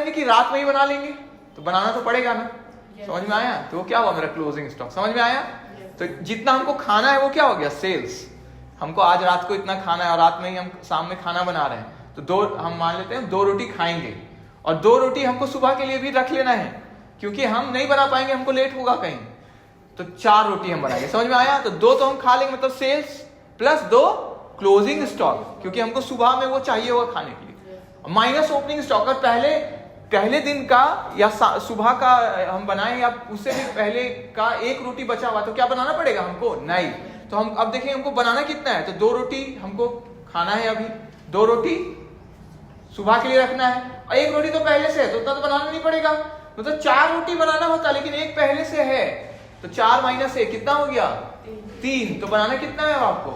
करेंगे कि रात में ही बना लेंगे? तो बनाना तो पड़ेगा ना। समझ में आया? तो क्या हुआ मेरा क्लोजिंग स्टॉक? समझ में आया? तो जितना हमको खाना है वो क्या हो गया? सेल्स। हमको आज रात को इतना खाना है और रात में ही हम शाम में खाना बना रहे हैं, तो दो, हम मान लेते हैं 2 रोटी खाएंगे, और 2 रोटी हमको सुबह के लिए भी रख लेना है, क्योंकि हम नहीं बना पाएंगे, हमको लेट होगा कहीं, तो 4 रोटी हम बनाएंगे। समझ में आया? तो 2 तो हम खा लेंगे, मतलब सेल्स प्लस 2 क्लोजिंग स्टॉक, क्योंकि हमको सुबह में वो चाहिए होगा खाने के लिए, माइनस ओपनिंग स्टॉक। और पहले दिन का या सुबह का हम बनाए या उससे भी पहले का 1 रोटी बचा हुआ, तो क्या बनाना पड़ेगा हमको? नहीं। तो हम अब देखें हमको बनाना कितना है, तो 2 रोटी हमको खाना है, अभी 2 रोटी सुबह के लिए रखना है, और 1 रोटी तो पहले से है, तो उतना तो बनाना नहीं पड़ेगा। मतलब 4 रोटी बनाना होता, लेकिन 1 पहले से है, तो 4 माइनस 1 कितना हो गया? 3। तो बनाना कितना है आपको?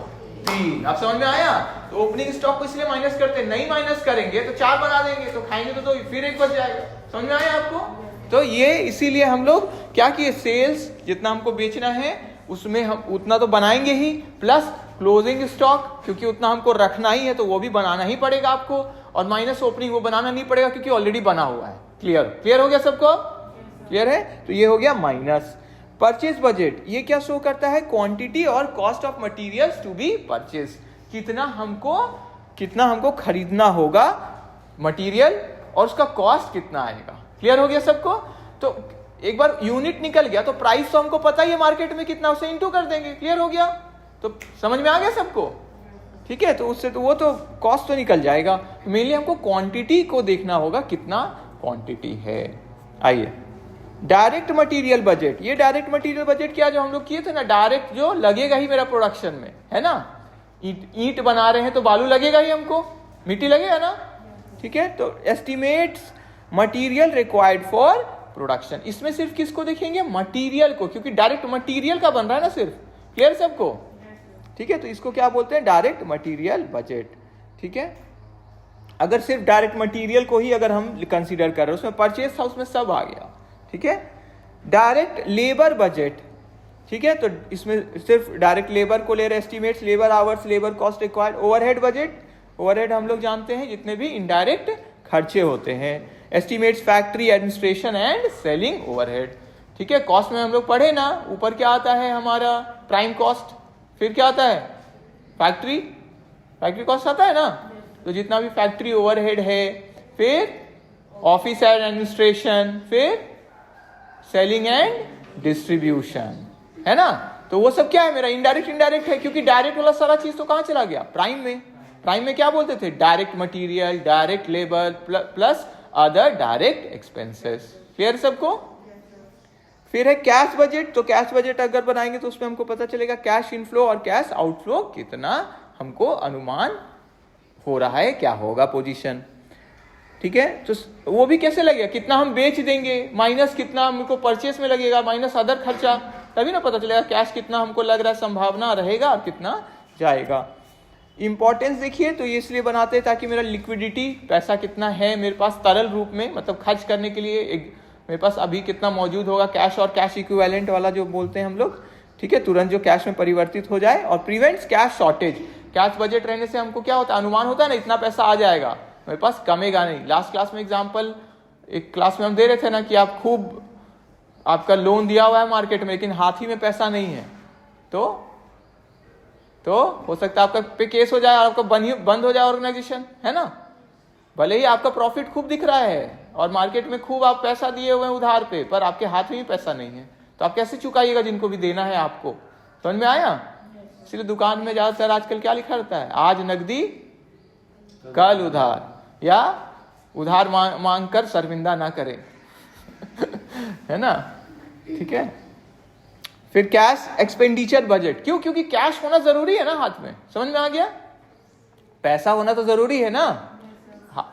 3। अब समझ में आया? तो ओपनिंग स्टॉक को इसलिए माइनस करते हैं, नहीं माइनस करेंगे तो 4 बना देंगे, तो खाएंगे तो फिर 1 बच जाएगा। समझ में आया आपको? तो ये इसीलिए हम लोग क्या किए, सेल्स जितना हमको बेचना है उसमें हम उतना तो बनाएंगे ही, प्लस क्लोजिंग स्टॉक, क्योंकि उतना हमको रखना ही है तो वो भी बनाना ही पड़ेगा आपको, और माइनस ओपनिंग वो बनाना नहीं पड़ेगा क्योंकि ऑलरेडी बना हुआ है। क्लियर हो गया सबको? क्लियर है? तो ये हो गया माइनस। परचेज बजट ये क्या शो करता है? क्वांटिटी और cost of materials to be purchase, कितना हमको खरीदना होगा मटेरियल और उसका कॉस्ट कितना आएगा। क्लियर हो गया सबको? तो एक बार यूनिट निकल गया तो प्राइस तो हमको पता ही है मार्केट में कितना, उसे इनटू कर देंगे। क्लियर हो गया? तो समझ में आ गया सबको? ठीक है, तो उससे तो वो तो कॉस्ट तो निकल जाएगा, मेनली हमको क्वांटिटी को देखना होगा, कितना क्वांटिटी है। आइए डायरेक्ट मटेरियल बजट। ये डायरेक्ट मटेरियल बजट क्या जो हम लोग किए थे ना, डायरेक्ट जो लगेगा ही मेरा प्रोडक्शन में, है ना। ईंट बना रहे हैं तो बालू लगेगा ही हमको, मिट्टी लगेगा ना। ठीक है, तो estimates material required for production, इसमें सिर्फ किसको देखेंगे? मटेरियल को, क्योंकि डायरेक्ट मटेरियल का बन रहा है ना सिर्फ। क्लियर सबको? ठीक है, तो इसको क्या बोलते हैं? Direct material budget. ठीक है, अगर सिर्फ डायरेक्ट मटेरियल को ही अगर हम कंसीडर कर रहे हैं, उसमें परचेस था, उसमें सब आ गया। ठीक है, डायरेक्ट लेबर बजट। ठीक है, तो इसमें सिर्फ डायरेक्ट लेबर को ले रहे, estimates labour hours, labour cost required. Overhead budget, overhead हम लोग जानते हैं जितने भी इनडायरेक्ट खर्चे होते हैं। Estimates factory administration and selling overhead. ठीक है, कॉस्ट में हम लोग पढ़े ना, ऊपर क्या आता है हमारा? प्राइम कॉस्ट, फिर क्या आता है? फैक्ट्री कॉस्ट आता है ना। तो जितना भी फैक्ट्री ओवरहेड है, फिर ऑफिस एंड एडमिनिस्ट्रेशन, फिर सेलिंग एंड डिस्ट्रीब्यूशन, है ना। तो वो सब क्या है मेरा? इनडायरेक्ट है, क्योंकि डायरेक्ट वाला सारा चीज तो कहां चला गया? प्राइम में क्या बोलते थे? Direct material, direct labour plus other direct expenses. Clear सबको? फिर है कैश बजट। तो कैश बजट अगर बनाएंगे तो उसमें हमको पता चलेगा कैश इनफ्लो और कैश आउटफ्लो कितना हमको अनुमान हो रहा है, क्या होगा पोजीशन। ठीक है, तो वो भी कैसे लगेगा? कितना हम बेच देंगे माइनस कितना हमको परचेस में लगेगा माइनस अदर खर्चा, तभी ना पता चलेगा कैश कितना हमको लग रहा है, संभावना रहेगा और कितना जाएगा। इंपॉर्टेंस देखिए, तो ये इसलिए बनाते हैं ताकि मेरा लिक्विडिटी, पैसा कितना है मेरे पास तरल रूप में, मतलब खर्च करने के लिए मेरे पास अभी कितना मौजूद होगा, कैश और कैश इक्विवेलेंट वाला जो बोलते हैं हम लोग। ठीक है, तुरंत जो कैश में परिवर्तित हो जाए, और prevents cash shortage. Cash budget रहने से हमको क्या होता है? अनुमान होता है ना, इतना पैसा आ जाएगा मेरे पास, कमेगा नहीं। लास्ट क्लास में एग्जांपल एक क्लास में हम दे रहे थे ना कि आप खूब आपका लोन दिया हुआ है मार्केट में, लेकिन हाथ ही में पैसा नहीं है, तो हो सकता है आपका पे केस हो जाए, आपका बंद हो जाए ऑर्गेनाइजेशन, है ना। भले ही आपका प्रॉफिट खूब दिख रहा है और मार्केट में खूब आप पैसा दिए हुए हैं उधार पे, पर आपके हाथ में भी पैसा नहीं है, तो आप कैसे चुकाइएगा जिनको भी देना है आपको। समझ में आया? इसलिए दुकान में ज्यादातर आजकल क्या लिखा रहता है? आज नकदी कल उधार, या उधार मांग कर शर्मिंदा ना करें है ना। ठीक है, फिर कैश एक्सपेंडिचर बजट। क्यों? क्योंकि कैश होना जरूरी है ना हाथ में। समझ में आ गया? पैसा होना तो जरूरी है ना,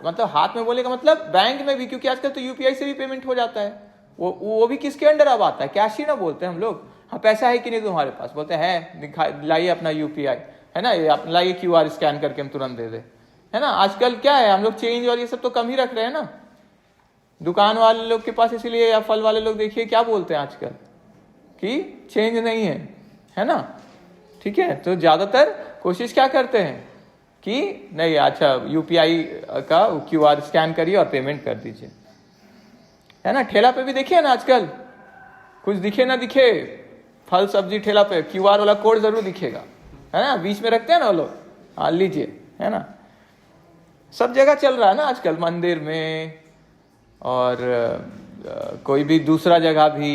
मतलब हाथ में बोले का मतलब बैंक में भी, क्योंकि आजकल तो यूपीआई से भी पेमेंट हो जाता है। वो भी किसके अंडर अब आता है? कैश ही ना बोलते हैं हम लोग। हाँ, पैसा है कि नहीं तुम्हारे पास? बोलते हैं लाइए अपना यूपीआई, है ना, ये लाइए क्यूआर स्कैन करके हम तुरंत दे दे, है ना। आजकल क्या है, हम लोग चेंज और ये सब तो कम ही रख रहे हैं ना दुकान वाले लोग के पास, इसीलिए। या फल वाले लोग देखिए क्या बोलते हैं आजकल कि चेंज नहीं है ना। ठीक है, तो ज्यादातर कोशिश क्या करते हैं कि नहीं, अच्छा यूपीआई का क्यूआर स्कैन करिए और पेमेंट कर दीजिए, है ना। ठेला पे भी देखिए ना आजकल, कुछ दिखे ना दिखे, फल सब्जी ठेला पे QR वाला कोड जरूर दिखेगा, है ना, बीच में रखते हैं ना वो लोग, हाँ लीजिए, है ना। सब जगह चल रहा है ना आजकल, मंदिर में और कोई भी दूसरा जगह भी,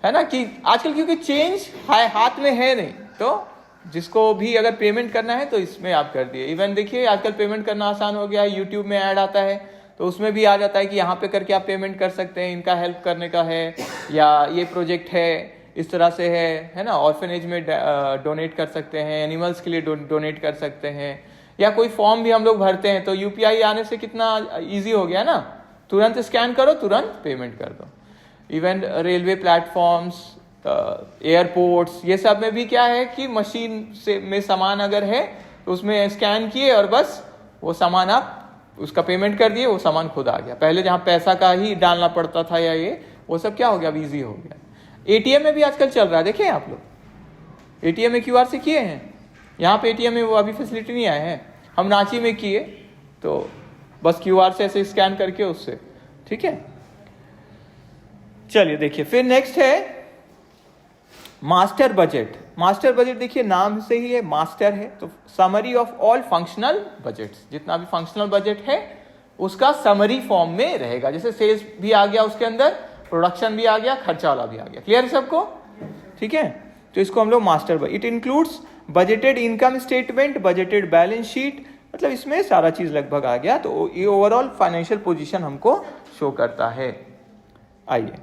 है ना, कि आजकल क्योंकि चेंज हाथ में है नहीं, तो जिसको भी अगर पेमेंट करना है तो इसमें आप कर दिए। इवन देखिए आजकल पेमेंट करना आसान हो गया है, यूट्यूब में ऐड आता है तो उसमें भी आ जाता है कि यहाँ पे करके आप पेमेंट कर सकते हैं, इनका हेल्प करने का है, या ये प्रोजेक्ट है इस तरह से है ना। ऑर्फनेज में डोनेट कर सकते हैं, एनिमल्स के लिए डोनेट कर सकते हैं, या कोई फॉर्म भी हम लोग भरते हैं तो UPI आने से कितना ईजी हो गया ना, तुरंत स्कैन करो तुरंत पेमेंट कर दो। इवन रेलवे प्लेटफॉर्म्स, एयरपोर्ट्स, ये सब में भी क्या है कि मशीन से में सामान अगर है तो उसमें स्कैन किए और बस वो सामान आप उसका पेमेंट कर दिए, वो सामान खुद आ गया। पहले जहाँ पैसा का ही डालना पड़ता था या ये वो सब क्या हो गया, अब ईजी हो गया। ATM में भी आजकल चल रहा है, देखिए आप लोग ATM में QR से किए हैं, यहाँ पे ATM में वो अभी फैसिलिटी नहीं आया है, हम रांची में किए तो बस QR से ऐसे स्कैन करके उससे, ठीक है। चलिए देखिए, फिर नेक्स्ट है मास्टर बजट। मास्टर बजट देखिए नाम से ही है, मास्टर है तो summary of all functional budgets, जितना भी फंक्शनल बजट है उसका समरी फॉर्म में रहेगा। जैसे सेल्स भी आ गया उसके अंदर, प्रोडक्शन भी आ गया, खर्चा वाला भी आ गया, क्लियर है सबको, ठीक है। तो इसको हम लोग master budget, it includes budgeted income statement, budgeted balance sheet, मतलब इसमें सारा चीज लगभग आ गया। तो ये ओवरऑल फाइनेंशियल पोजीशन हमको शो करता है। आइए,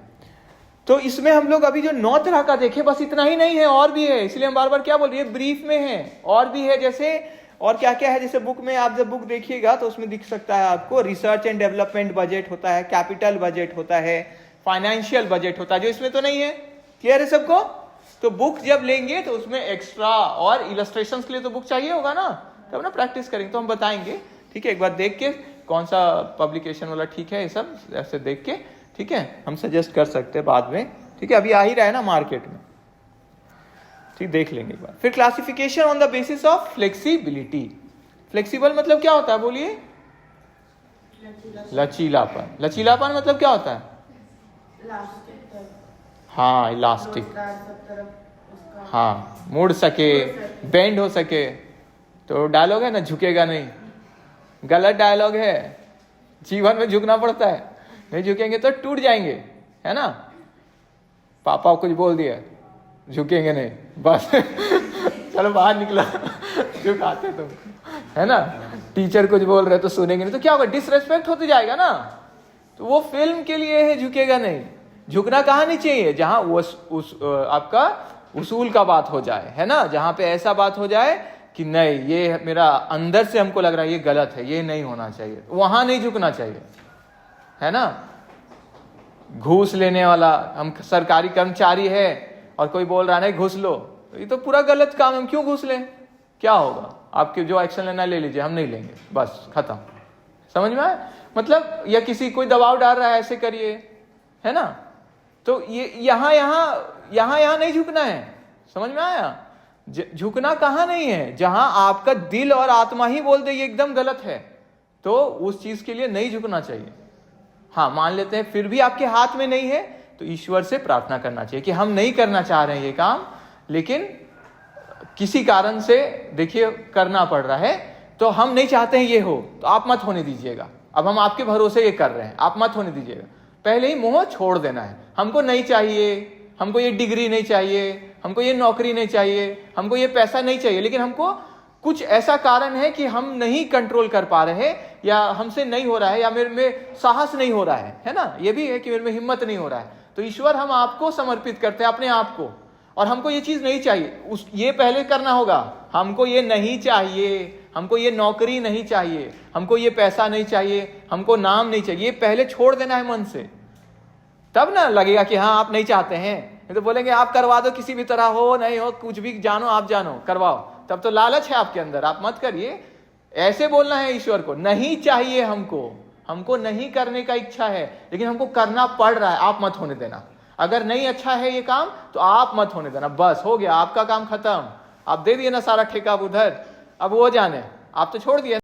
तो इसमें हम लोग अभी जो 9 तरह का देखे, बस इतना ही नहीं है, और भी है, इसलिए हम बार बार क्या बोल रहे हैं, ब्रीफ में है, और भी है। जैसे और क्या क्या है, जैसे बुक में आप जब बुक देखिएगा तो उसमें दिख सकता है आपको, रिसर्च एंड डेवलपमेंट बजट होता है, कैपिटल बजट होता है, फाइनेंशियल बजट होता है, जो इसमें तो नहीं है, क्लियर है सबको। तो बुक जब लेंगे तो उसमें एक्स्ट्रा और इलस्ट्रेशंस के लिए तो बुक चाहिए होगा ना, तब ना प्रैक्टिस करेंगे, तो हम बताएंगे, ठीक है। एक बार देख के कौन सा पब्लिकेशन वाला ठीक है, ये सब ऐसे देख के, ठीक है, हम सजेस्ट कर सकते हैं बाद में, ठीक है। अभी आ ही रहा है ना मार्केट में, ठीक, देख लेंगे एक बार। फिर classification on the basis of flexibility. Flexible मतलब क्या होता है, बोलिए, लचीलापन। लचीलापन मतलब क्या होता है, हाँ इलास्टिक, हाँ मुड़ सके, बेंड हो सके। तो डायलॉग है ना, झुकेगा नहीं, गलत डायलॉग है, जीवन में झुकना पड़ता है, नहीं झुकेंगे तो टूट जाएंगे, है ना। पापा कुछ बोल दिया, झुकेंगे नहीं, बस चलो बाहर निकला, झुकाते तुम, है ना। टीचर कुछ बोल रहे तो सुनेंगे नहीं तो क्या होगा, डिसरेस्पेक्ट होते जाएगा ना। तो वो फिल्म के लिए है, झुकेगा नहीं। झुकना कहाँ नहीं चाहिए, जहां आपका उसूल का बात हो जाए, है ना, जहां पे ऐसा बात हो जाए कि नहीं ये मेरा अंदर से हमको लग रहा है ये गलत है, ये नहीं होना चाहिए, वहां नहीं झुकना चाहिए, है ना। घूस लेने वाला, हम सरकारी कर्मचारी है और कोई बोल रहा है घूस लो, ये तो पूरा गलत काम है, हम क्यों घूस लें, क्या होगा, आपके जो एक्शन लेना ले लीजिए, हम नहीं लेंगे, बस खत्म। समझ में आया, मतलब, या किसी कोई दबाव डाल रहा है ऐसे करिए, है ना। तो ये यहाँ नहीं झुकना है, समझ में आया। झुकना कहाँ नहीं है, जहां आपका दिल और आत्मा ही बोल दे ये एकदम गलत है, तो उस चीज के लिए नहीं झुकना चाहिए। हाँ, मान लेते हैं फिर भी आपके हाथ में नहीं है तो ईश्वर से प्रार्थना करना चाहिए कि हम नहीं करना चाह रहे हैं ये काम, लेकिन किसी कारण से देखिए करना पड़ रहा है, तो हम नहीं चाहते हैं ये हो, तो आप मत होने दीजिएगा। अब हम आपके भरोसे ये कर रहे हैं, आप मत होने दीजिएगा। पहले ही मोह छोड़ देना है, हमको नहीं चाहिए, हमको ये डिग्री नहीं चाहिए, हमको ये नौकरी नहीं चाहिए, हमको ये पैसा नहीं चाहिए, लेकिन हमको कुछ ऐसा कारण है कि हम नहीं कंट्रोल कर पा रहे हैं, या हमसे नहीं हो रहा है, या मेरे में साहस नहीं हो रहा है ना, ये भी है कि मेरे में हिम्मत नहीं हो रहा है। तो ईश्वर हम आपको समर्पित करते हैं अपने आप को, और हमको ये चीज नहीं चाहिए, ये पहले करना होगा, हमको ये नहीं चाहिए, हमको ये नौकरी नहीं चाहिए, हमको ये पैसा नहीं चाहिए, हमको नाम नहीं चाहिए, ये पहले छोड़ देना है मन से, तब ना लगेगा कि हाँ आप नहीं चाहते हैं। नहीं तो बोलेंगे आप करवा दो किसी भी तरह, हो नहीं हो, कुछ भी जानो आप जानो, करवाओ, तब तो लालच है आपके अंदर, आप मत करिए। ऐसे बोलना है ईश्वर को, नहीं चाहिए हमको नहीं करने का इच्छा है, लेकिन हमको करना पड़ रहा है, आप मत होने देना। अगर नहीं अच्छा है ये काम तो आप मत होने देना, बस हो गया, आपका काम खत्म। आप दे दिए ना सारा ठेका उधर, अब वो जाने, आप तो छोड़ दिए।